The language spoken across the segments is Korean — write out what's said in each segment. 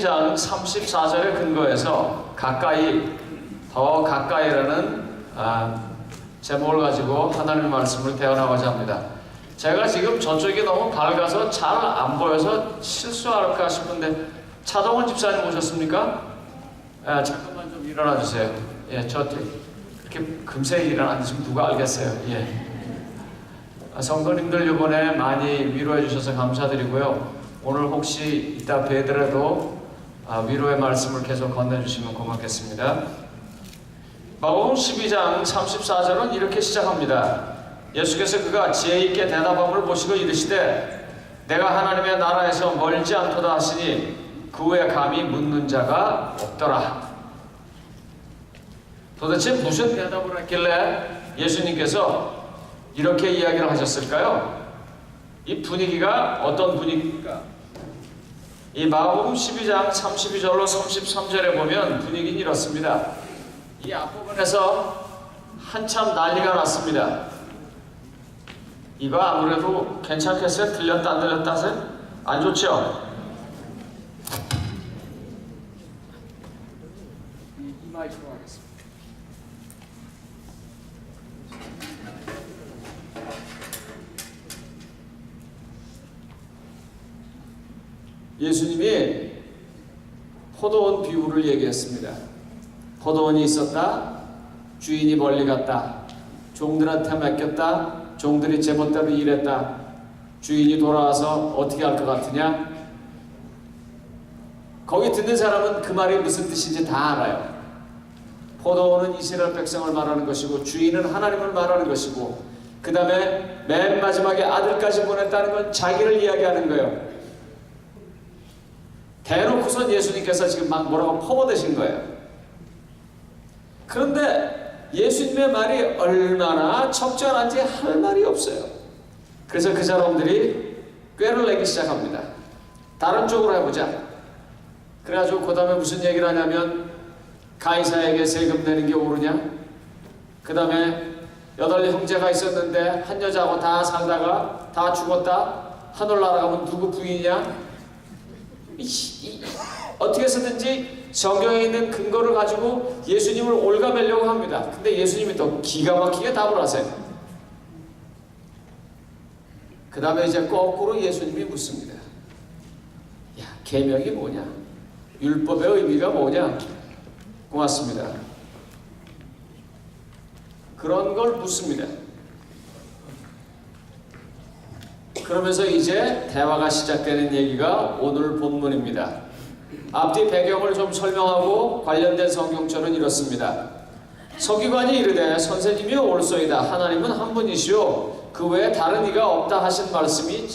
12장 34절에 근거해서 더 가까이라는 제목을 가지고 하나님의 말씀을 대언하고자 합니다. 제가 지금 저쪽이 너무 밝아서 잘 안 보여서 실수할까 싶은데 차동원 집사님 오셨습니까? 잠깐만 좀 일어나 주세요. 저 그렇게 금세 일어났는지 누가 알겠어요. 성도님들 이번에 많이 위로해 주셔서 감사드리고요. 오늘 혹시 이따 뵈더라도 위로의 말씀을 계속 건네주시면 고맙겠습니다. 마가복음 12장 34절은 이렇게 시작합니다. 예수께서 그가 지혜 있게 대답함을 보시고 이르시되 내가 하나님의 나라에서 멀지 않도다 하시니 그 후에 감히 묻는 자가 없더라. 도대체 무슨 대답을 했길래 예수님께서 이렇게 이야기를 하셨을까요? 이 분위기가 어떤 분위기입니까? 이 마가복음 12장 32절로 33절에 보면 분위기는 이렇습니다. 이 앞부분에서 한참 난리가 났습니다. 이거 아무래도 괜찮겠어요? 들렸다 안 들렸다 하세요? 안 좋죠? 이 마이크로 하겠습니다. 예수님이 포도원 비유를 얘기했습니다. 포도원이 있었다. 주인이 멀리 갔다. 종들한테 맡겼다. 종들이 제멋대로 일했다. 주인이 돌아와서 어떻게 할 것 같으냐? 거기 듣는 사람은 그 말이 무슨 뜻인지 다 알아요. 포도원은 이스라엘 백성을 말하는 것이고 주인은 하나님을 말하는 것이고 그 다음에 맨 마지막에 아들까지 보냈다는 건 자기를 이야기하는 거예요. 대놓고선 예수님께서 지금 막 뭐라고 퍼버드신 거예요. 그런데 예수님의 말이 얼마나 적절한지 할 말이 없어요. 그래서 그 사람들이 꾀를 내기 시작합니다. 다른 쪽으로 해보자. 그래가지고 그 다음에 무슨 얘기를 하냐면 가이사에게 세금 내는 게 옳으냐? 그 다음에 8 형제가 있었는데 한 여자하고 다 살다가 다 죽었다. 하늘나라 가면 누구 부인이냐? 어떻게 해서든지 성경에 있는 근거를 가지고 예수님을 올가매려고 합니다. 근데 예수님이 또 기가 막히게 답을 하세요. 그 다음에 이제 거꾸로 예수님이 묻습니다. 야, 계명이 뭐냐? 율법의 의미가 뭐냐? 고맙습니다. 그런 걸 묻습니다. 그러면서 이제 대화가 시작되는 얘기가 오늘 본문입니다. 앞뒤 배경을 좀 설명하고 관련된 성경처는 이렇습니다. 서기관이 이르되 선생님이 옳소이다. 하나님은 한 분이시오. 그 외에 다른 이가 없다 하신 말씀이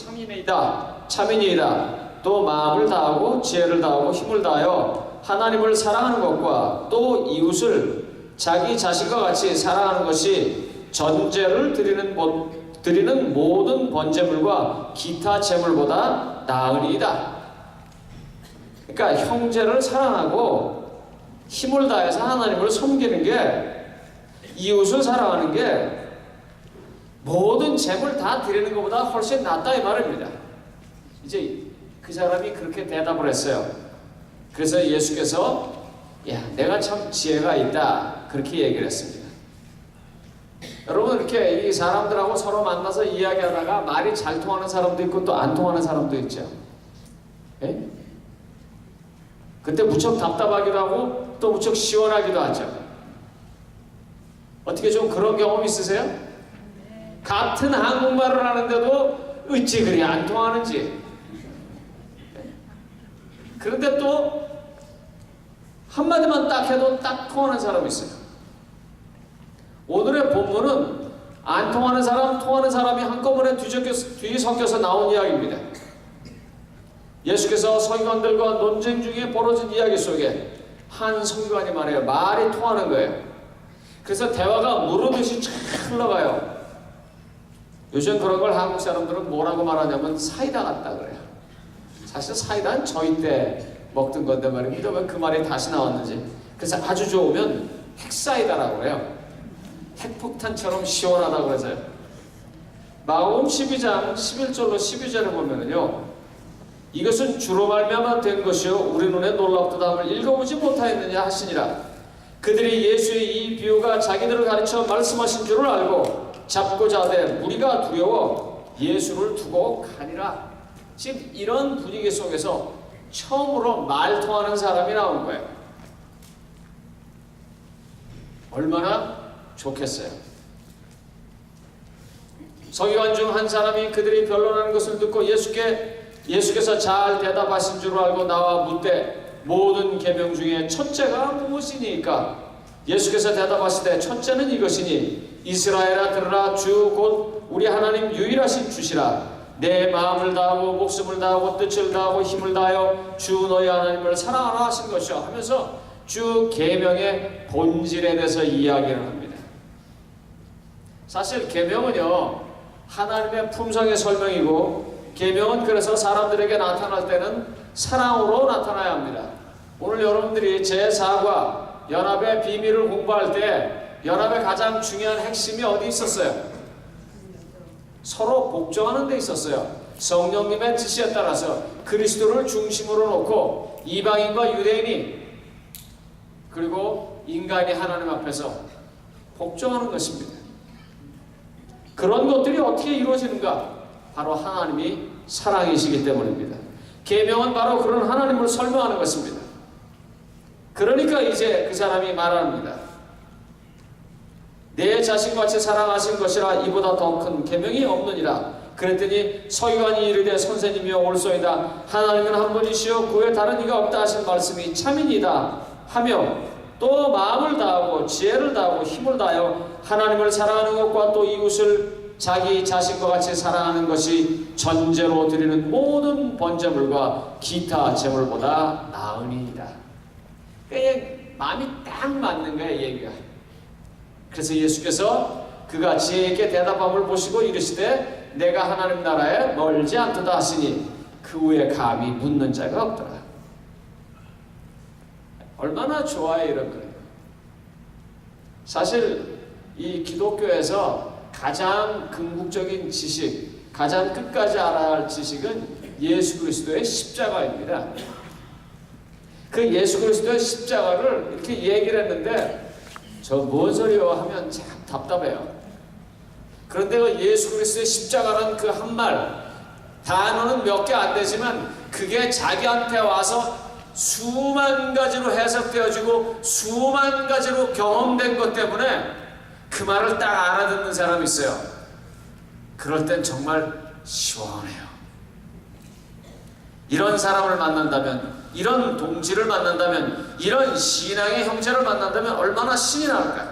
참이니이다. 또 마음을 다하고 지혜를 다하고 힘을 다하여 하나님을 사랑하는 것과 또 이웃을 자기 자신과 같이 사랑하는 것이 전제를 드리는 모든 번제물과 기타 제물보다 나으니이다. 그러니까 형제를 사랑하고 힘을 다해서 하나님을 섬기는 게, 이웃을 사랑하는 게 모든 제물 다 드리는 것보다 훨씬 낫다 이 말입니다. 이제 그 사람이 그렇게 대답을 했어요. 그래서 예수께서 야, 내가 참 지혜가 있다 그렇게 얘기를 했습니다. 여러분, 이렇게 이 사람들하고 서로 만나서 이야기하다가 말이 잘 통하는 사람도 있고 또 안 통하는 사람도 있죠. 예? 그때 무척 답답하기도 하고 또 무척 시원하기도 하죠. 어떻게 좀 그런 경험 있으세요? 같은 한국말을 하는데도 어찌 그리 안 통하는지. 그런데 또 한마디만 딱 해도 딱 통하는 사람이 있어요. 오늘의 본문은 안 통하는 사람, 통하는 사람이 한꺼번에 뒤섞여서 나온 이야기입니다. 예수께서 서기관들과 논쟁 중에 벌어진 이야기 속에 한 서기관이 말해요. 말이 통하는 거예요. 그래서 대화가 무르듯이 쫙 흘러가요. 요즘 그런 걸 한국 사람들은 뭐라고 말하냐면 사이다 같다 그래요. 사실 사이다는 저희 때 먹던 건데 말입니다. 왜 그 말이 다시 나왔는지. 그래서 아주 좋으면 핵사이다라고 해요. 핵폭탄처럼 시원하다고 그래서요. 마가복음 12장 11절로 12절에 보면은요, 이것은 주로 말미암아 된 것이요 우리 눈에 놀랍도다함을 읽어보지 못하였느냐 하시니라. 그들이 예수의 이 비유가 자기들을 가르쳐 말씀하신 줄을 알고 잡고자 하되 무리가 두려워 예수를 두고 가니라. 지금 이런 분위기 속에서 처음으로 말통하는 사람이 나온 거예요. 얼마나 좋겠어요. 서기관 중 한 사람이 그들이 변론하는 것을 듣고 예수께서 잘 대답하신 줄 알고 나와 묻되 모든 계명 중에 첫째가 무엇이니까? 예수께서 대답하시되 첫째는 이것이니 이스라엘아 들으라 주 곧 우리 하나님 유일하신 주시라. 내 마음을 다하고 목숨을 다하고 뜻을 다하고 힘을 다하여 주 너희 하나님을 사랑하라 하신 것이요 하면서 주 계명의 본질에 대해서 이야기를 합니다. 사실 계명은요 하나님의 품성의 설명이고 계명은 그래서 사람들에게 나타날 때는 사랑으로 나타나야 합니다. 오늘 여러분들이 제4과 연합의 비밀을 공부할 때 연합의 가장 중요한 핵심이 어디 있었어요? 서로 복종하는 데 있었어요. 성령님의 뜻에 따라서 그리스도를 중심으로 놓고 이방인과 유대인이 그리고 인간이 하나님 앞에서 복종하는 것입니다. 그런 것들이 어떻게 이루어지는가? 바로 하나님이 사랑이시기 때문입니다. 계명은 바로 그런 하나님을 설명하는 것입니다. 그러니까 이제 그 사람이 말합니다. 내 자신같이 사랑하신 것이라 이보다 더 큰 계명이 없느니라. 그랬더니 서기관이 이르되 선생님이여 옳소이다. 하나님은 한 분이시요 그 외에 다른 이가 없다 하신 말씀이 참이니이다 하며 또 마음을 다하고 지혜를 다하고 힘을 다하여 하나님을 사랑하는 것과 또 이웃을 자기 자신과 같이 사랑하는 것이 전제로 드리는 모든 번제물과 기타 제물보다 나으니이다. 그러니까 마음이 딱 맞는 거야 얘기가. 그래서 예수께서 그가 지혜 있게 대답함을 보시고 이르시되 내가 하나님 나라에 멀지 않도다 하시니 그 후에 감히 묻는 자가 없더라. 얼마나 좋아요 이런 거예요. 사실 이 기독교에서 가장 궁극적인 지식, 가장 끝까지 알아야 할 지식은 예수 그리스도의 십자가입니다. 그 예수 그리스도의 십자가를 이렇게 얘기를 했는데 저 뭔 소리요 하면 참 답답해요. 그런데 그 예수 그리스도의 십자가라는 그 한 말 단어는 몇 개 안 되지만 그게 자기한테 와서 수만 가지로 해석되어지고 수만 가지로 경험된 것 때문에 그 말을 딱 알아듣는 사람이 있어요. 그럴 땐 정말 시원해요. 이런 사람을 만난다면, 이런 동지를 만난다면, 이런 신앙의 형제를 만난다면 얼마나 신이 나올까요?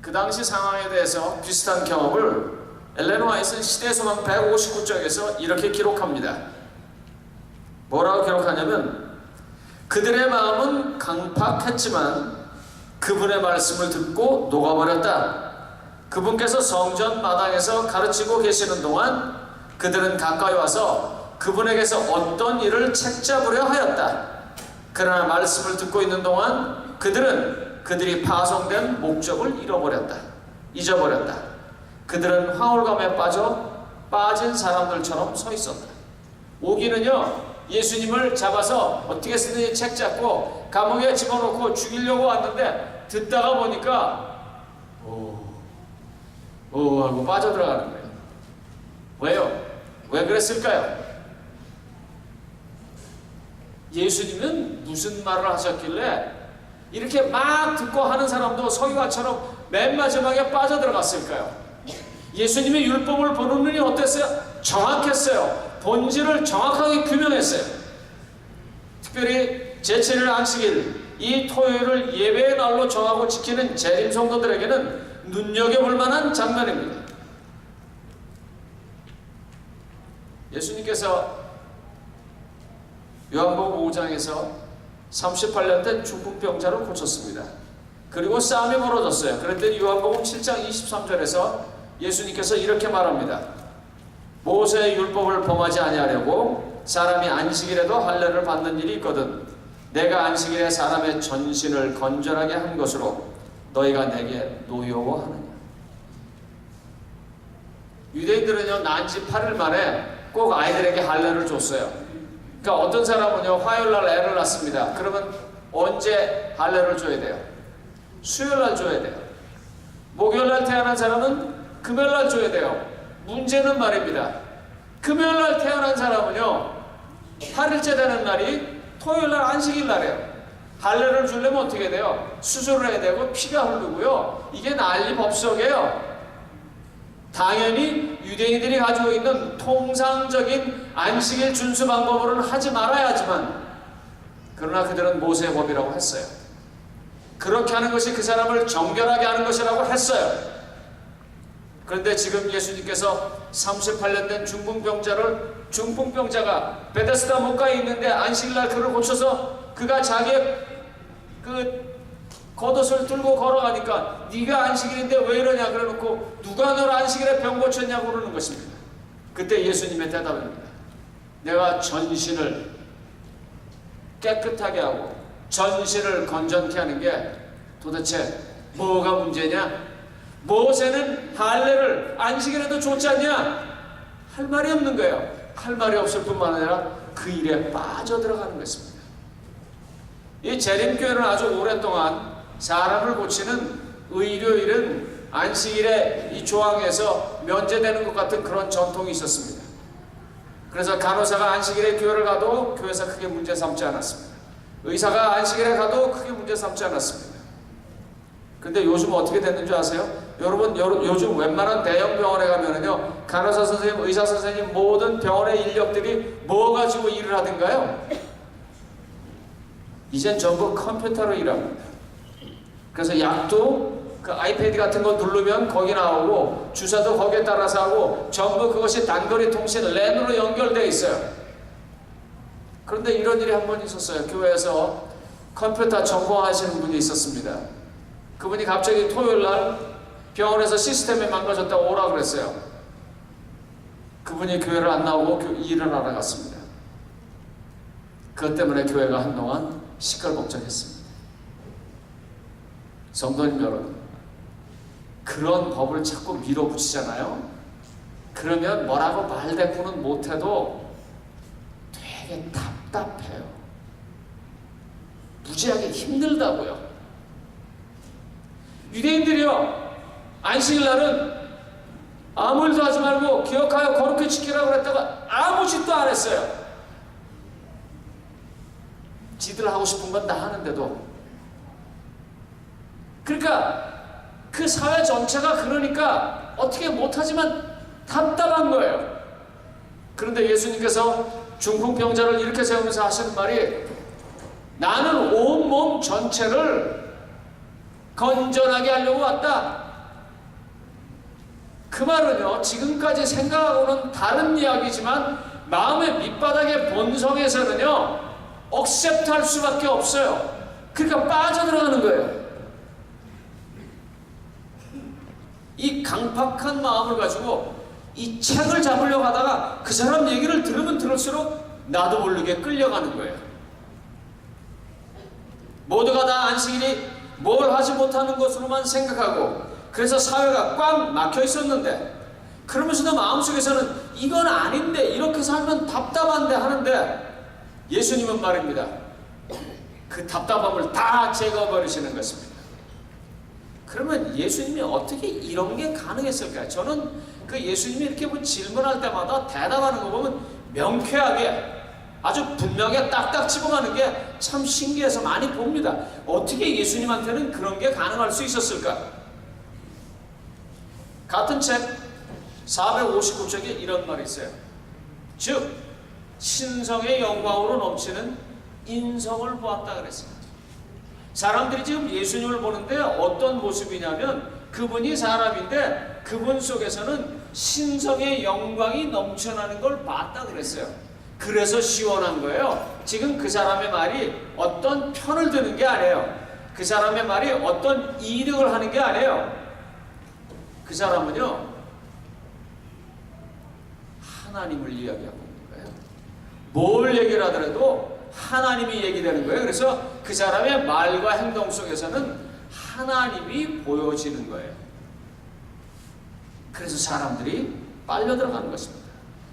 그 당시 상황에 대해서 비슷한 경험을 엘렌 화이트는 시대소망 159쪽에서 이렇게 기록합니다. 뭐라고 기록하냐면 그들의 마음은 강팍했지만 그분의 말씀을 듣고 녹아버렸다. 그분께서 성전 마당에서 가르치고 계시는 동안 그들은 가까이 와서 그분에게서 어떤 일을 책잡으려 하였다. 그러나 말씀을 듣고 있는 동안 그들이 파송된 목적을 잊어버렸다. 그들은 황홀감에 빠진 사람들처럼 서 있었다. 오기는요 예수님을 잡아서 어떻게 쓰든지 책 잡고 감옥에 집어넣고 죽이려고 왔는데 듣다가 보니까 오 하고 빠져들어가는 거예요. 왜요? 왜 그랬을까요? 예수님은 무슨 말을 하셨길래 이렇게 막 듣고 하는 사람도 서기관처럼 맨 마지막에 빠져들어갔을까요? 예수님의 율법을 보는 눈이 어땠어요? 정확했어요. 본질을 정확하게 규명했어요. 특별히 제7일 안식일, 이 토요일을 예배의 날로 정하고 지키는 재림 성도들에게는 눈여겨볼 만한 장면입니다. 예수님께서 요한복음 5장에서 38년 된 중풍병자를 고쳤습니다. 그리고 싸움이 벌어졌어요. 그런데 요한복음 7장 23절에서 예수님께서 이렇게 말합니다. 모세의 율법을 범하지 아니하려고 사람이 안식일에도 할례를 받는 일이 있거든 내가 안식일에 사람의 전신을 건전하게 한 것으로 너희가 내게 노여워하느냐. 유대인들은요, 난지 8일 만에 꼭 아이들에게 할례를 줬어요. 그러니까 어떤 사람은요, 화요일날 애를 낳습니다. 그러면 언제 할례를 줘야 돼요? 수요일날 줘야 돼요. 목요일날 태어난 사람은 금요일날 줘야 돼요. 문제는 말입니다. 금요일날 태어난 사람은요, 8일째 되는 날이 토요일날 안식일날이에요. 할례를 주려면 어떻게 돼요? 수술을 해야 되고 피가 흐르고요. 이게 난리 법석이에요. 당연히 유대인들이 가지고 있는 통상적인 안식일 준수 방법으로는 하지 말아야 하지만, 그러나 그들은 모세의 법이라고 했어요. 그렇게 하는 것이 그 사람을 정결하게 하는 것이라고 했어요. 그런데 지금 예수님께서 38년 된 중풍병자가 베데스다 목가에 있는데 안식일날 그를 고쳐서 그가 자기의 그 겉옷을 들고 걸어가니까 네가 안식일인데 왜 이러냐 그래놓고 누가 너를 안식일에 병 고쳤냐고 그러는 것입니다. 그때 예수님의 대답입니다. 내가 전신을 깨끗하게 하고 전신을 건전케 하는 게 도대체 뭐가 문제냐? 모세는 할례를 안식일에도 줬지 않냐? 할 말이 없는 거예요. 할 말이 없을 뿐만 아니라 그 일에 빠져들어가는 것입니다. 이 재림교회는 아주 오랫동안 사람을 고치는 의료일은 안식일에 이 조항에서 면제되는 것 같은 그런 전통이 있었습니다. 그래서 간호사가 안식일에 교회를 가도 교회에서 크게 문제 삼지 않았습니다. 의사가 안식일에 가도 크게 문제 삼지 않았습니다. 근데 요즘 어떻게 됐는 줄 아세요? 여러분, 요즘 웬만한 대형 병원에 가면은요, 간호사 선생님, 의사 선생님, 모든 병원의 인력들이 뭐 가지고 일을 하던가요? 이젠 전부 컴퓨터로 일합니다. 그래서 약도 그 아이패드 같은 거 누르면 거기 나오고, 주사도 거기에 따라서 하고, 전부 그것이 단거리 통신 랜으로 연결되어 있어요. 그런데 이런 일이 한 번 있었어요. 교회에서 컴퓨터 전공하시는 분이 있었습니다. 그분이 갑자기 토요일날 병원에서 시스템이 망가졌다고 오라 그랬어요. 그분이 교회를 안 나오고 일을 하러 갔습니다. 그것 때문에 교회가 한동안 시끌벅적했습니다. 성도님 여러분, 그런 법을 자꾸 밀어붙이잖아요. 그러면 뭐라고 말대꾸는 못해도 되게 답답해요. 무지하게 힘들다고요. 유대인들이요, 안식일날은 아무 일도 하지 말고 기억하여 거룩히 지키라고 그랬다가 아무 짓도 안 했어요. 지들 하고 싶은 건 다 하는데도. 그러니까 그 사회 전체가 그러니까 어떻게 못하지만 답답한 거예요. 그런데 예수님께서 중풍병자를 이렇게 세우면서 하시는 말이, 나는 온몸 전체를 건전하게 하려고 왔다. 그 말은요, 지금까지 생각하고는 다른 이야기지만 마음의 밑바닥의 본성에서는요, 억셉트할 수밖에 없어요. 그러니까 빠져들어가는 거예요. 이 강팍한 마음을 가지고 이 책을 잡으려고 하다가 그 사람 얘기를 들으면 들을수록 나도 모르게 끌려가는 거예요. 모두가 다 안식일이 뭘 하지 못하는 것으로만 생각하고, 그래서 사회가 꽉 막혀 있었는데, 그러면서도 마음속에서는 이건 아닌데, 이렇게 살면 답답한데 하는데, 예수님은 말입니다. 그 답답함을 다 제거해버리시는 것입니다. 그러면 예수님이 어떻게 이런 게 가능했을까요? 저는 그 예수님이 이렇게 뭐 질문할 때마다 대답하는 거 보면 명쾌하게 아주 분명하게 딱딱 집어가는 게 참 신기해서 많이 봅니다. 어떻게 예수님한테는 그런 게 가능할 수 있었을까? 같은 책 459쪽에 이런 말이 있어요. 즉 신성의 영광으로 넘치는 인성을 보았다 그랬어요. 사람들이 지금 예수님을 보는데 어떤 모습이냐면, 그분이 사람인데 그분 속에서는 신성의 영광이 넘쳐나는 걸 봤다 그랬어요. 그래서 시원한 거예요. 지금 그 사람의 말이 어떤 편을 드는 게 아니에요. 그 사람의 말이 어떤 이득을 하는 게 아니에요. 그 사람은요, 하나님을 이야기하고 있는 거예요. 뭘 얘기를 하더라도 하나님이 얘기되는 거예요. 그래서 그 사람의 말과 행동 속에서는 하나님이 보여지는 거예요. 그래서 사람들이 빨려 들어가는 것입니다.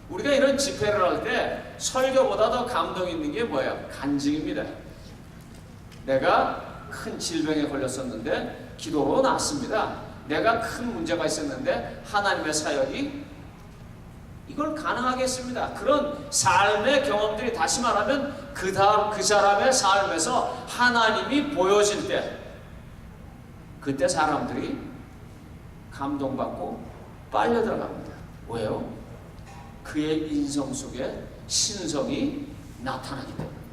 우리가 이런 집회를 할 때 설교보다 더 감동 있는 게 뭐예요? 간증입니다. 내가 큰 질병에 걸렸었는데 기도로 낫습니다. 내가 큰 문제가 있었는데 하나님의 사역이 이걸 가능하게 했습니다. 그런 삶의 경험들이 다시 말하면 그 사람의 삶에서 하나님이 보여질 때 그때 사람들이 감동받고 빨려 들어갑니다. 왜요? 그의 인성 속에 신성이 나타나기 때문입니다.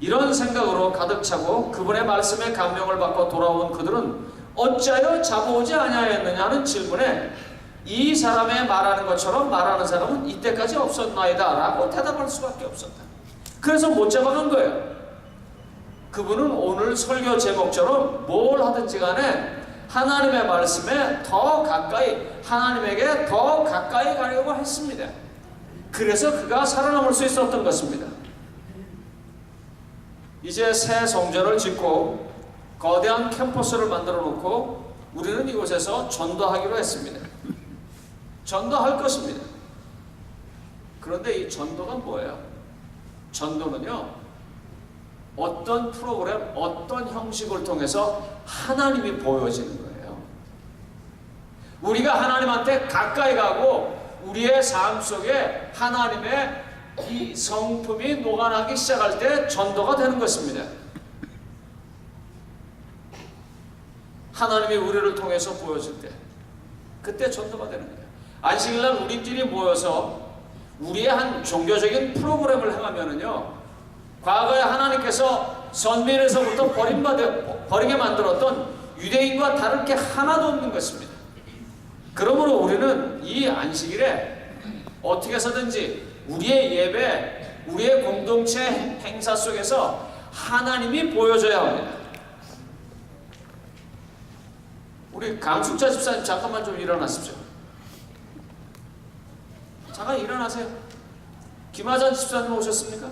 이런 생각으로 가득 차고 그분의 말씀에 감명을 받고 돌아온 그들은 어찌하여 잡아오지 아니하였느냐는 질문에 이 사람의 말하는 것처럼 말하는 사람은 이때까지 없었나이다 라고 대답할 수밖에 없었다. 그래서 못 잡아간 거예요. 그분은 오늘 설교 제목처럼 뭘 하든지 간에 하나님의 말씀에 더 가까이, 하나님에게 더 가까이 가려고 했습니다. 그래서 그가 살아남을 수 있었던 것입니다. 이제 새 성전을 짓고 거대한 캠퍼스를 만들어 놓고 우리는 이곳에서 전도하기로 했습니다. 전도할 것입니다. 그런데 이 전도가 뭐예요? 전도는요, 어떤 프로그램, 어떤 형식을 통해서 하나님이 보여지는 거예요. 우리가 하나님한테 가까이 가고 우리의 삶 속에 하나님의 이 성품이 녹아나기 시작할 때 전도가 되는 것입니다. 하나님이 우리를 통해서 보여줄 때 그때 전도가 되는 거예요. 안식일날 우리끼리 모여서 우리의 한 종교적인 프로그램을 행하면은요, 과거에 하나님께서 선민에서부터 버리게 만들었던 유대인과 다를 게 하나도 없는 것입니다. 그러므로 우리는 이 안식일에 어떻게 해서든지 우리의 예배, 우리의 공동체 행사 속에서 하나님이 보여줘야 합니다. 우리 강숙자 집사님 잠깐만 좀 일어나십시오. 잠깐 일어나세요. 김하자 집사님 오셨습니까?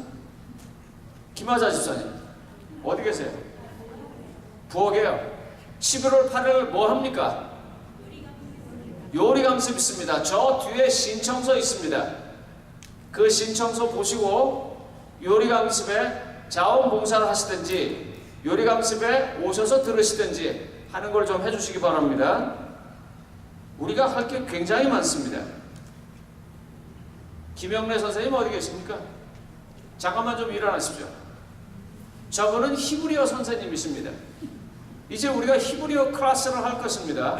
김하자 집사님 어디 계세요? 부엌에요. 11월 8일 뭐 합니까? 요리 강습 있습니다. 저 뒤에 신청서 있습니다. 그 신청서 보시고 요리 강습에 자원봉사를 하시든지 요리 강습에 오셔서 들으시든지 하는 걸 좀 해주시기 바랍니다. 우리가 할 게 굉장히 많습니다. 김영래 선생님 어디 계십니까? 잠깐만 좀 일어나십시오. 저분은 히브리어 선생님이십니다. 이제 우리가 히브리어 클래스를 할 것입니다.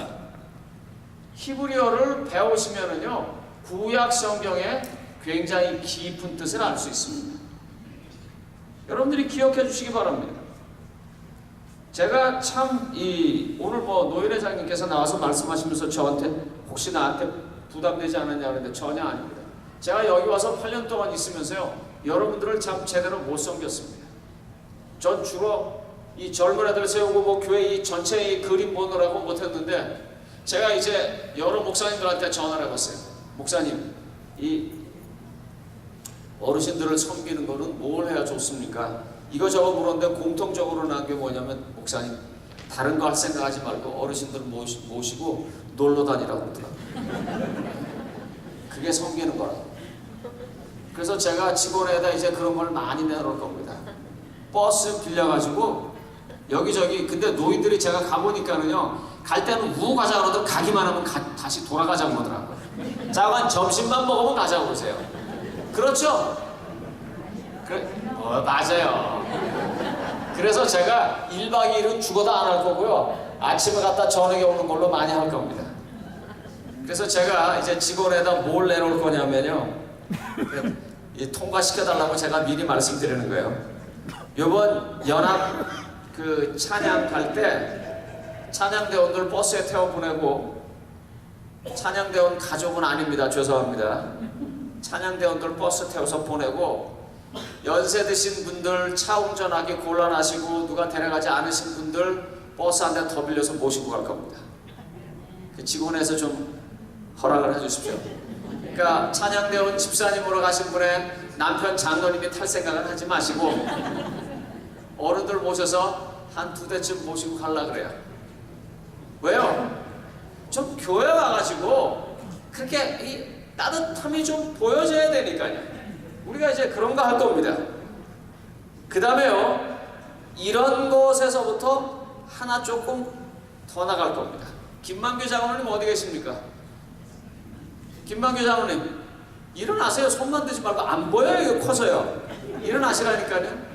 히브리어를 배우시면은요, 구약 성경에 굉장히 깊은 뜻을 알 수 있습니다. 여러분들이 기억해 주시기 바랍니다. 제가 참 오늘 노인 회장님께서 나와서 말씀하시면서 저한테 혹시 나한테 부담되지 않았냐 그랬는데 전혀 아닙니다. 제가 여기 와서 8년 동안 있으면서요, 여러분들을 참 제대로 못 섬겼습니다. 전 주로 이 젊은 애들 세우고 교회 이 전체 이 그림 보느라고 못했는데, 제가 이제 여러 목사님들한테 전화를 해봤어요. 목사님, 이 어르신들을 섬기는 거는 뭘 해야 좋습니까? 이거저거 물었는데 공통적으로 나온 게 뭐냐면, 목사님 다른 거 할 생각하지 말고 어르신들 모시고 놀러 다니라고 그러더라고요. 그게 섬기는 거라고. 그래서 제가 직원에다 이제 그런 걸 많이 내놓을 겁니다. 버스 빌려가지고 여기저기. 근데 노인들이 제가 가보니까는요, 갈 때는 우 가자 그러더니 가기만 하면 다시 돌아가자고 그러더라고요. 자관 점심만 먹으면 가자고 그러세요. 그렇죠? 맞아요. 그래서 제가 1박 2일은 죽어도 안 할 거고요, 아침에 갔다 저녁에 오는 걸로 많이 할 겁니다. 그래서 제가 이제 직원에다 뭘 내놓을 거냐면요, 통과시켜달라고 제가 미리 말씀드리는 거예요. 이번 연합 찬양 갈 때 찬양대원들 버스에 태워 보내고, 찬양대원 가족은 아닙니다. 죄송합니다. 찬양대원들 버스 태워서 보내고, 연세 드신 분들 차 운전하기 곤란하시고 누가 데려가지 않으신 분들 버스 한 대 더 빌려서 모시고 갈 겁니다. 그 직원에서 좀 허락을 해주십시오. 그러니까 찬양대원 집사님으로 가신 분의 남편 장로님이 탈 생각은 하지 마시고 어른들 모셔서 한 2대쯤 모시고 가려고 그래요. 왜요? 좀 교회 와가지고 그렇게 이 따뜻함이 좀 보여져야 되니까요. 우리가 이제 그런 거 할 겁니다. 그 다음에요, 이런 곳에서부터 하나 조금 더 나갈 겁니다. 김만규 장로님 어디 계십니까? 김만규 장로님 일어나세요. 손만 드지 말고. 안 보여요, 이거 커서요. 일어나시라니까요.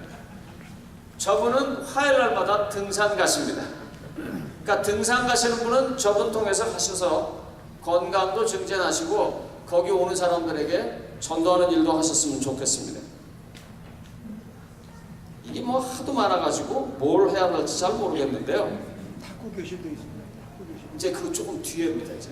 저분은 화요일 날마다 등산 가십니다. 그러니까 등산 가시는 분은 저분 통해서 하셔서 건강도 증진하시고 거기 오는 사람들에게 전도하는 일도 하셨으면 좋겠습니다. 이게 뭐 하도 많아가지고 뭘 해야 할지 잘 모르겠는데요. 탁구 교실도 있습니다. 탁구 교실. 이제 그 조금 뒤에입니다. 이제.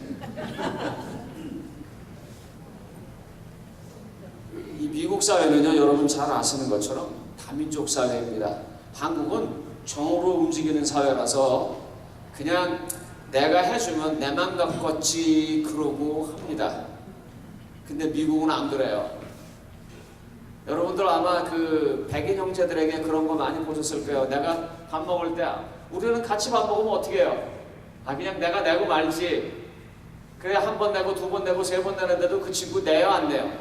이 미국 사회는요, 여러분 잘 아시는 것처럼 다민족 사회입니다. 한국은 정으로 움직이는 사회라서 그냥 내가 해주면 내 맘 같겠지 그러고 합니다. 근데 미국은 안 그래요. 여러분들 아마 그 백인 형제들에게 그런 거 많이 보셨을 거예요. 내가 밥 먹을 때 우리는 같이 밥 먹으면 어떻게 해요? 그냥 내가 내고 말지. 그래 한 번 내고 두 번 내고 세 번 내는데도 그 친구 내요 안 내요?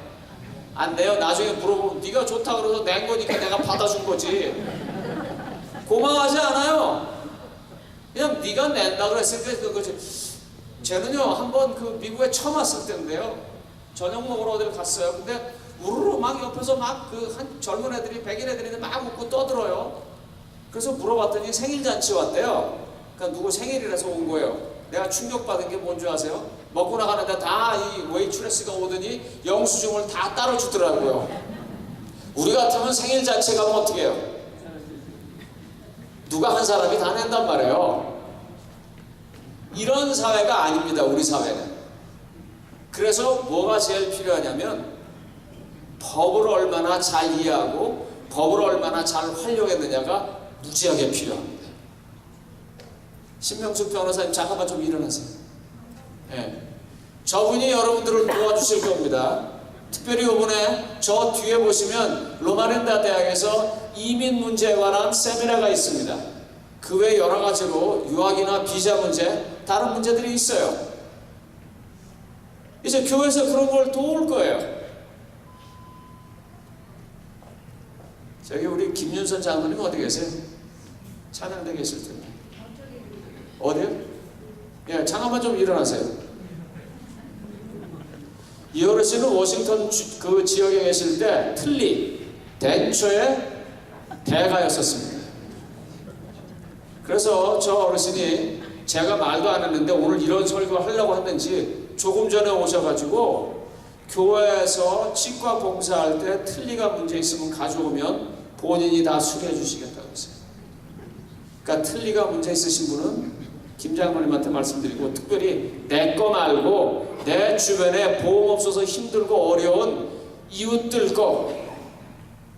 안 내요. 나중에 물어보면 네가 좋다 그래서 낸 거니까 내가 받아준 거지. 고마워하지 않아요. 그냥 네가 낸다 그랬으니까 그거지. 쟤는요 한번 그 미국에 처음 왔을 때인데요. 저녁 먹으러 어디를 갔어요. 근데 우르르 막 옆에서 막 그 한 젊은 애들이 백인 애들이 막 웃고 떠들어요. 그래서 물어봤더니 생일 잔치 왔대요. 그러니까 누구 생일이라서 온 거예요. 내가 충격받은 게 뭔지 아세요? 먹고 나가는데 다 이 웨이트레스가 오더니 영수증을 다 따로 주더라고요. 우리 같으면 생일 잔치 가면 어떻게 해요? 누가 한 사람이 다 낸단 말이에요. 이런 사회가 아닙니다, 우리 사회는. 그래서 뭐가 제일 필요하냐면 법을 얼마나 잘 이해하고 법을 얼마나 잘 활용했느냐가 무지하게 필요합니다. 신명숙 변호사님 잠깐만 좀 일어나세요. 네. 저분이 여러분들을 도와주실 겁니다. 특별히 이번에 저 뒤에 보시면 로마렌다 대학에서 이민 문제에 관한 세미나가 있습니다. 그 외 여러 가지로 유학이나 비자 문제, 다른 문제들이 있어요. 이제 교회에서 그런 걸 도울 거예요. 저기 우리 김윤선 장로님 어디 계세요? 찬양대 계실 텐데. 어디요? 예, 잠깐만 좀 일어나세요. 이 어르신은 워싱턴 그 지역에 계실 때 틀리 댄초의 대가였었습니다. 그래서 저 어르신이 제가 말도 안 했는데 오늘 이런 설교를 하려고 했는지 조금 전에 오셔가지고 교회에서 치과 봉사할 때 틀니가 문제 있으면 가져오면 본인이 다 수리해 주시겠다고 했어요. 그러니까 틀니가 문제 있으신 분은 김 장로님한테 말씀드리고, 특별히 내 거 말고 내 주변에 보험 없어서 힘들고 어려운 이웃들 거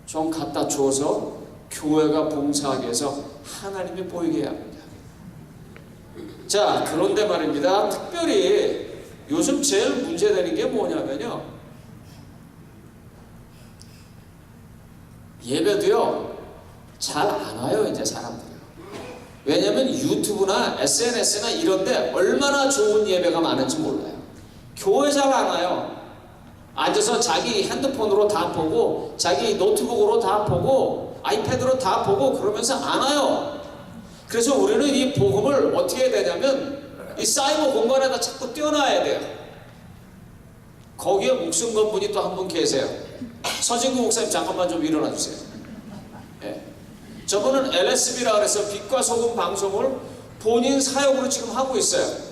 좀 갖다 줘서 교회가 봉사하게 해서 하나님이 보이게 해야 합니다. 자, 그런데 말입니다. 특별히 요즘 제일 문제되는 게 뭐냐면요, 예배도요 잘 안 와요 이제 사람들이. 왜냐면 유튜브나 SNS나 이런데 얼마나 좋은 예배가 많은지 몰라요. 교회 잘 안 와요. 앉아서 자기 핸드폰으로 다 보고 자기 노트북으로 다 보고 아이패드로 다 보고 그러면서 안 와요. 그래서 우리는 이 복음을 어떻게 해야 되냐면 이 사이버 공간에다 자꾸 띄워놔야 돼요. 거기에 목숨 건 분이 또 한 분 계세요. 서진구 목사님 잠깐만 좀 일어나 주세요. 네. 저분은 LSB라 그래서 빛과 소금 방송을 본인 사역으로 지금 하고 있어요.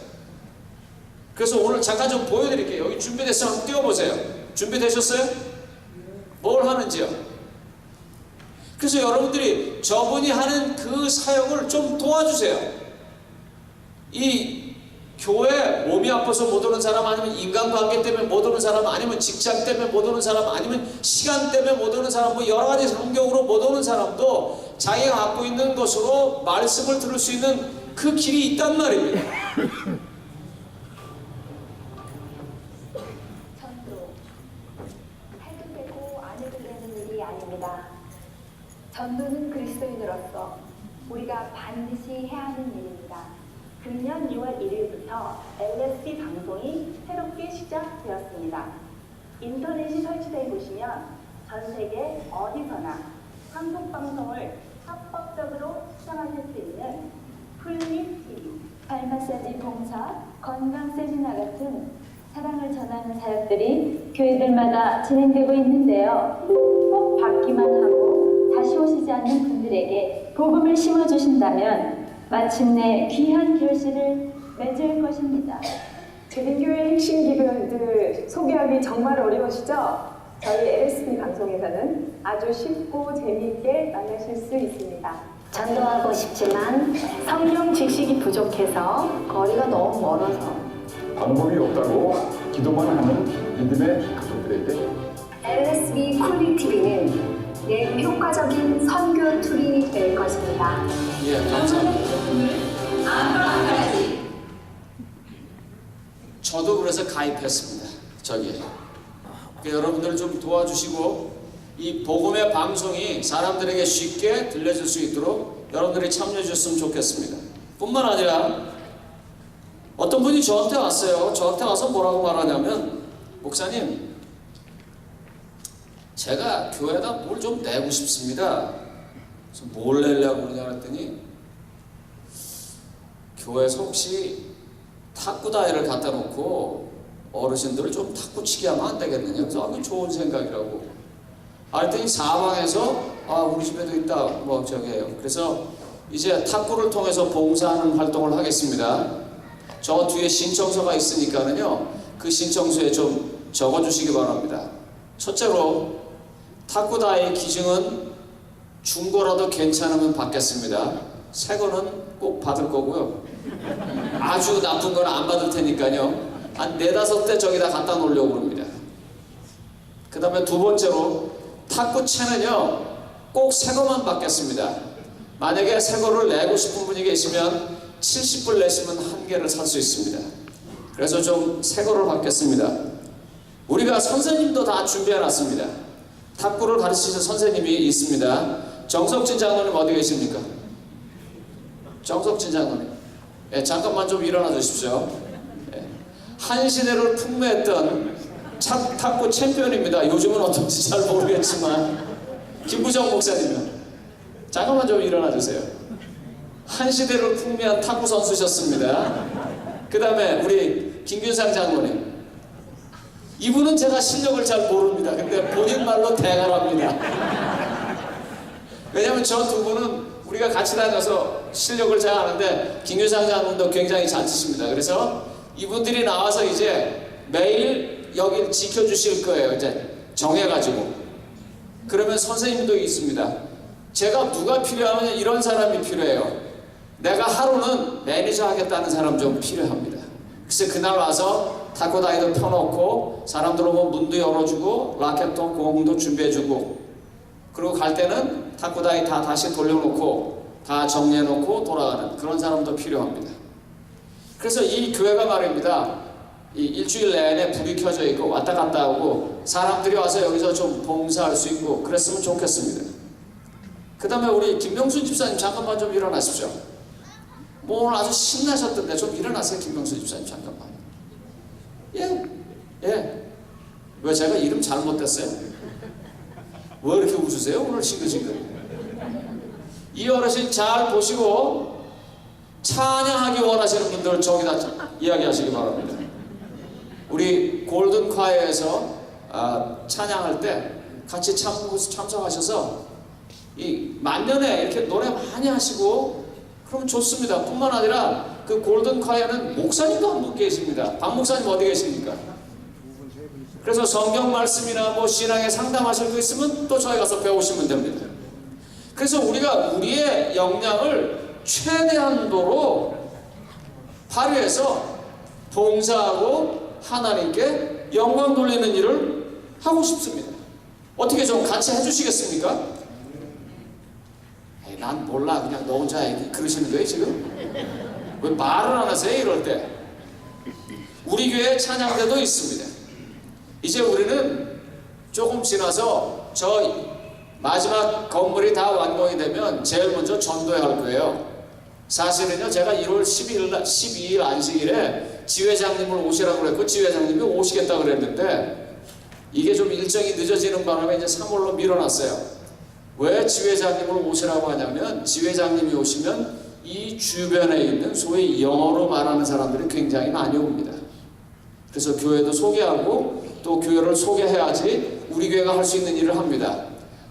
그래서 오늘 잠깐 좀 보여드릴게요. 여기 준비됐으면 한번 띄워보세요. 준비되셨어요? 뭘 하는지요? 그래서 여러분들이 저분이 하는 그 사역을 좀 도와주세요. 이 교회 몸이 아파서 못 오는 사람, 아니면 인간관계 때문에 못 오는 사람, 아니면 직장 때문에 못 오는 사람, 아니면 시간 때문에 못 오는 사람, 뭐 여러 가지 성경으로 못 오는 사람도 자기가 갖고 있는 것으로 말씀을 들을 수 있는 그 길이 있단 말입니다. 전도, 해도 되고 안 해도 되는 일이 아닙니다. 전도는 그리스도인으로서 우리가 반드시 해야 하는 일입니다. 금년 6월 1일부터 LSB 방송이 새롭게 시작되었습니다. 인터넷이 설치된 곳이면 전 세계 어디서나 한국 방송을 합법적으로 시청하실 수 있는 풀립TV, 발마사지 봉사, 건강 세미나 같은 사랑을 전하는 사역들이 교회들마다 진행되고 있는데요. 꼭 받기만 하고 다시 오시지 않는 분들에게 복음을 심어주신다면 마침내 귀한 결실을 맺을 것입니다. 재림교회 핵심 기도들 소개하기 정말 어려우시죠? 저희 LSB 방송에서는 아주 쉽고 재미있게 만나실 수 있습니다. 전도하고 싶지만 성경 지식이 부족해서 거리가 너무 멀어서 방법이 없다고 기도만 하는 믿음의 가족들에게 LSB 쿨링TV는 매우 효과적인 선교 툴이 될 것입니다. 예, 감사합니다. 저도 그래서 가입했습니다. 저기 여러분들 좀 도와주시고 이 복음의 방송이 사람들에게 쉽게 들려질 수 있도록 여러분들이 참여해 주셨으면 좋겠습니다. 뿐만 아니라 어떤 분이 저한테 왔어요. 저한테 와서 뭐라고 말하냐면, 목사님, 제가 교회에다 뭘 좀 내고 싶습니다. 그래서 뭘 내려고 그러냐 그랬더니, 교회에서 혹시 탁구다이를 갖다 놓고 어르신들을 좀 탁구 치게 하면 안 되겠느냐. 그래서 그 좋은 생각이라고. 그랬더니 사방에서 우리 집에도 있다. 뭐 저기에요. 그래서 이제 탁구를 통해서 봉사하는 활동을 하겠습니다. 저 뒤에 신청서가 있으니까는요. 그 신청서에 좀 적어주시기 바랍니다. 첫째로 탁구다이 기증은 중고라도 괜찮으면 받겠습니다. 새 거는 꼭 받을 거고요. 아주 나쁜 건 안 받을 테니까요. 한 4-5대 저기다 갖다 놓으려고 합니다. 그 다음에 두 번째로 탁구채는요 꼭 새 거만 받겠습니다. 만약에 새 거를 내고 싶은 분이 계시면 70불 내시면 한 개를 살 수 있습니다. 그래서 좀 새 거를 받겠습니다. 우리가 선생님도 다 준비해 놨습니다. 탁구를 가르치는 선생님이 있습니다. 정석진 장로님 어디 계십니까? 정석진 장로님, 잠깐만 좀 일어나 주십시오. 한 시대를 풍미했던 탁구 챔피언입니다. 요즘은 어떤지 잘 모르겠지만 김부정 목사님은 잠깐만 좀 일어나 주세요. 한 시대를 풍미한 탁구 선수셨습니다. 그 다음에 우리 김균상 장로님, 이분은 제가 실력을 잘 모릅니다. 근데 본인 말로 대가랍니다. 왜냐면 저 두 분은 우리가 같이 다녀서 실력을 잘 아는데 김균상 장로님도 굉장히 잘 치십니다. 그래서 이분들이 나와서 이제 매일 여기 지켜주실 거예요. 이제 정해가지고. 그러면 선생님도 있습니다. 제가 누가 필요하면 이런 사람이 필요해요. 내가 하루는 매니저 하겠다는 사람 좀 필요합니다. 그래서 그날 와서 탁구다이도 펴놓고 사람들 오면 문도 열어주고 라켓도 공도 준비해주고, 그리고 갈 때는 탁구다이 다 다시 돌려놓고 다 정리해놓고 돌아가는 그런 사람도 필요합니다. 그래서 이 교회가 말입니다. 이 일주일 내내 불이 켜져 있고 왔다 갔다 하고 사람들이 와서 여기서 좀 봉사할 수 있고 그랬으면 좋겠습니다. 그 다음에 우리 김명순 집사님 잠깐만 좀 일어나십시오. 뭐 오늘 아주 신나셨던데 좀 일어나세요. 김명순 집사님 잠깐만. 예. 왜 제가 이름 잘못됐어요? 왜 이렇게 웃으세요? 오늘 싱글싱글. 이 어르신 잘 보시고 찬양하기 원하시는 분들 저기다 이야기하시기 바랍니다. 우리 골든 콰이어에서 찬양할 때 같이 참석하셔서 이 만년에 이렇게 노래 많이 하시고 그러면 좋습니다. 뿐만 아니라 그 골든 콰이어는 목사님도 한 분 계십니다. 박 목사님 어디 계십니까? 그래서 성경 말씀이나 뭐 신앙에 상담하실 거 있으면 또 저희 가서 배우시면 됩니다. 그래서 우리가 우리의 역량을 최대한도로 발휘해서 봉사하고 하나님께 영광 돌리는 일을 하고 싶습니다. 어떻게 좀 같이 해주시겠습니까? 에이, 난 몰라, 그냥 너 혼자 그러시는 거예요 지금? 왜 말을 안 하세요 이럴 때? 우리 교회 찬양대도 있습니다. 이제 우리는 조금 지나서 저 마지막 건물이 다 완공이 되면 제일 먼저 전도회 할 거예요. 사실은요, 제가 1월 12일 안식일에 지회장님을 오시라고 그랬고 지회장님이 오시겠다고 그랬는데 이게 좀 일정이 늦어지는 바람에 이제 3월로 밀어놨어요. 왜 지회장님을 오시라고 하냐면 지회장님이 오시면 이 주변에 있는 소위 영어로 말하는 사람들이 굉장히 많이 옵니다. 그래서 교회도 소개하고 또 교회를 소개해야지 우리 교회가 할 수 있는 일을 합니다.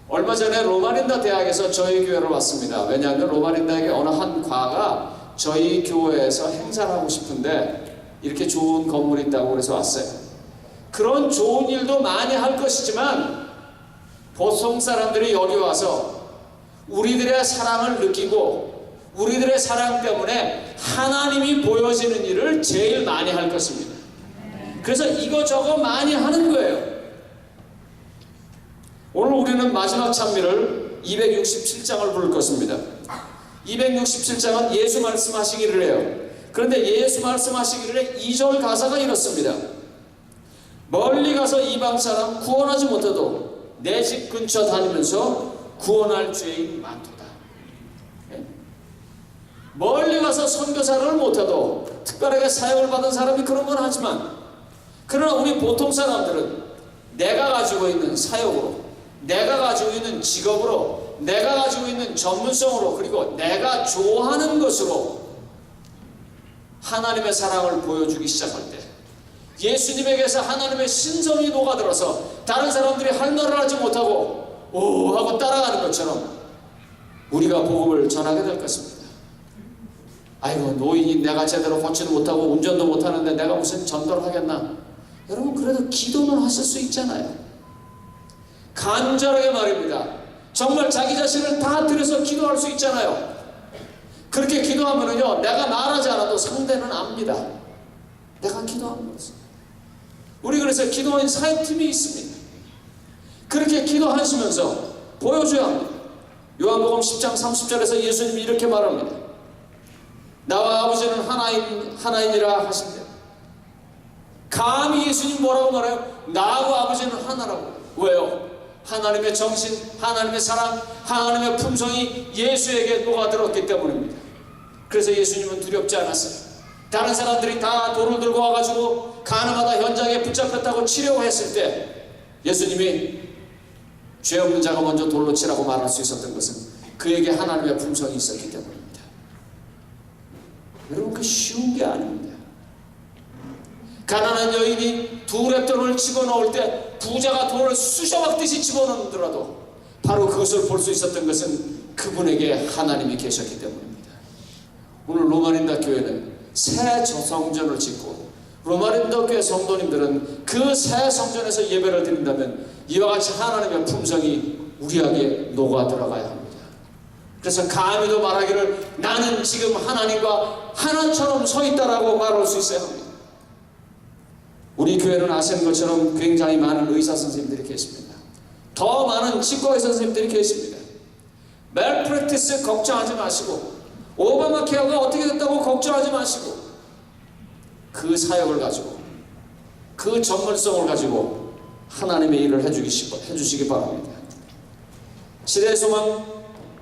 얼마 전에 로마린다 대학에서 저희 교회를 왔습니다. 왜냐하면 로마린다에게 어느 한 과가 저희 교회에서 행사를 하고 싶은데 이렇게 좋은 건물이 있다고 그래서 왔어요. 그런 좋은 일도 많이 할 것이지만 보통 사람들이 여기 와서 우리들의 사랑을 느끼고 우리들의 사랑 때문에 하나님이 보여지는 일을 제일 많이 할 것입니다. 그래서 이거저거 많이 하는 거예요. 오늘 우리는 마지막 찬미를 267장을 부를 것입니다. 267장은 예수 말씀하시기를 해요. 그런데 예수 말씀하시기를 2절 가사가 이렇습니다. 멀리 가서 이방 사람 구원하지 못해도 내 집 근처 다니면서 구원할 죄인 많도다. 멀리 가서 선교사를 못해도 특별하게 사역을 받은 사람이 그런 건 하지만 그러나 우리 보통 사람들은 내가 가지고 있는 사역으로 내가 가지고 있는 직업으로 내가 가지고 있는 전문성으로 그리고 내가 좋아하는 것으로 하나님의 사랑을 보여주기 시작할 때 예수님에게서 하나님의 신성이 녹아들어서 다른 사람들이 할 말을 하지 못하고 오 하고 따라가는 것처럼 우리가 복음을 전하게 될 것입니다. 아이고 노인이 내가 제대로 걷지도 못하고 운전도 못하는데 내가 무슨 전도를 하겠나. 여러분 그래도 기도는 하실 수 있잖아요. 간절하게 말입니다. 정말 자기 자신을 다 들여서 기도할 수 있잖아요. 그렇게 기도하면은요 내가 말하지 않아도 상대는 압니다. 내가 기도하는 것을. 우리 그래서 기도하는 사역팀이 있습니다. 그렇게 기도하시면서 보여줘야 합니다. 요한복음 10장 30절에서 예수님이 이렇게 말합니다. 나와 아버지는 하나이니라 하신대. 감히 예수님 뭐라고 말해요? 나하고 아버지는 하나라고. 왜요? 하나님의 정신, 하나님의 사랑, 하나님의 품성이 예수에게 녹아들었기 때문입니다. 그래서 예수님은 두렵지 않았어요. 다른 사람들이 다 돌을 들고 와가지고 가늠하다 현장에 붙잡혔다고 치려고 했을 때 예수님이 죄 없는 자가 먼저 돌로 치라고 말할 수 있었던 것은 그에게 하나님의 품성이 있었기 때문입니다. 여러분 그 쉬운 게 아닙니다. 가난한 여인이 두 랩돈을 집어넣을 때 부자가 돈을 쑤셔박듯이 집어넣더라도 바로 그것을 볼 수 있었던 것은 그분에게 하나님이 계셨기 때문입니다. 오늘 로마린다 교회는 새 저성전을 짓고 로마린다 교회 성도님들은 그 새 성전에서 예배를 드린다면 이와 같이 하나님의 품성이 우리에게 녹아 들어가야 합니다. 그래서 감히도 말하기를 나는 지금 하나님과 하나처럼 서 있다라고 말할 수 있어야 합니다. 우리 교회는 아시는 것처럼 굉장히 많은 의사 선생님들이 계십니다. 더 많은 치과의 선생님들이 계십니다. 말프랙티스 걱정하지 마시고 오바마 케어가 어떻게 됐다고 걱정하지 마시고 그 사역을 가지고 그 전문성을 가지고 하나님의 일을 해주시기 바랍니다. 시대의 소망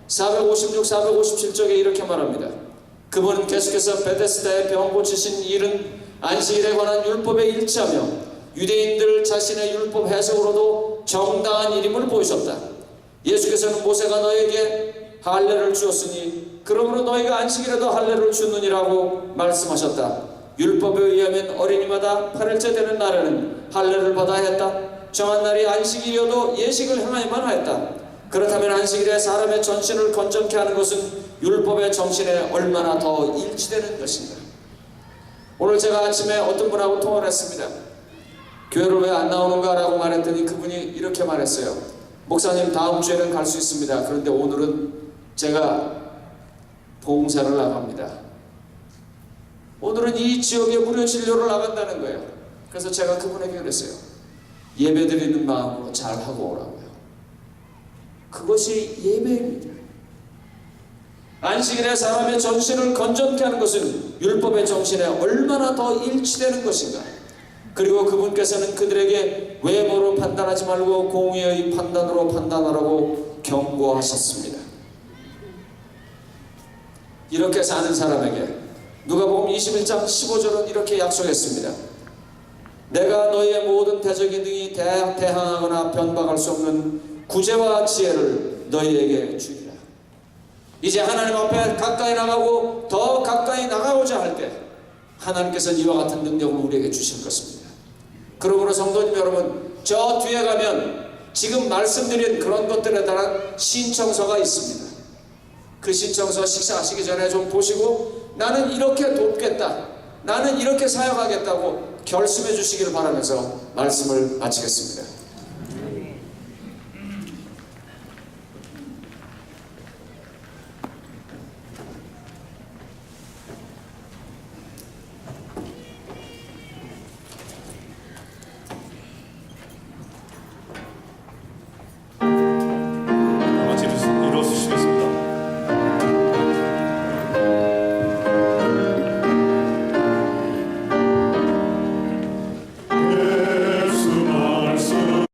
456, 457쪽에 이렇게 말합니다. 그분은 계속해서 베데스다의 병 고치신 일은 안식일에 관한 율법에 일치하며 유대인들 자신의 율법 해석으로도 정당한 일임을 보이셨다. 예수께서는 모세가 너에게 할례를 주었으니 그러므로 너희가 안식일에도 할례를 주느니라고 말씀하셨다. 율법에 의하면 어린이마다 8일째 되는 날에는 할례를 받아야 했다. 정한 날이 안식일이어도 예식을 행하여만 하였다. 그렇다면 안식일에 사람의 전신을 건전케 하는 것은 율법의 정신에 얼마나 더 일치되는 것인가. 오늘 제가 아침에 어떤 분하고 통화를 했습니다. 교회를 왜 안 나오는가 라고 말했더니 그분이 이렇게 말했어요. 목사님 다음 주에는 갈 수 있습니다. 그런데 오늘은 제가 봉사를 나갑니다. 오늘은 이 지역에 무료 진료를 나간다는 거예요. 그래서 제가 그분에게 그랬어요. 예배드리는 마음으로 잘 하고 오라고요. 그것이 예배입니다. 안식일에 사람의 전신을 건전케 하는 것은 율법의 정신에 얼마나 더 일치되는 것인가. 그리고 그분께서는 그들에게 외모로 판단하지 말고 공의의 판단으로 판단하라고 경고하셨습니다. 이렇게 사는 사람에게 누가복음 21장 15절은 이렇게 약속했습니다. 내가 너희의 모든 대적이 능히 대항하거나 변박할 수 없는 구제와 지혜를 너희에게 주리라. 이제 하나님 앞에 가까이 나가고 더 가까이 나가고자 할 때 하나님께서는 이와 같은 능력을 우리에게 주실 것입니다. 그러므로 성도님 여러분, 저 뒤에 가면 지금 말씀드린 그런 것들에 대한 신청서가 있습니다. 그 신청서 식사하시기 전에 좀 보시고 나는 이렇게 돕겠다, 나는 이렇게 사역하겠다고 결심해 주시기를 바라면서 말씀을 마치겠습니다.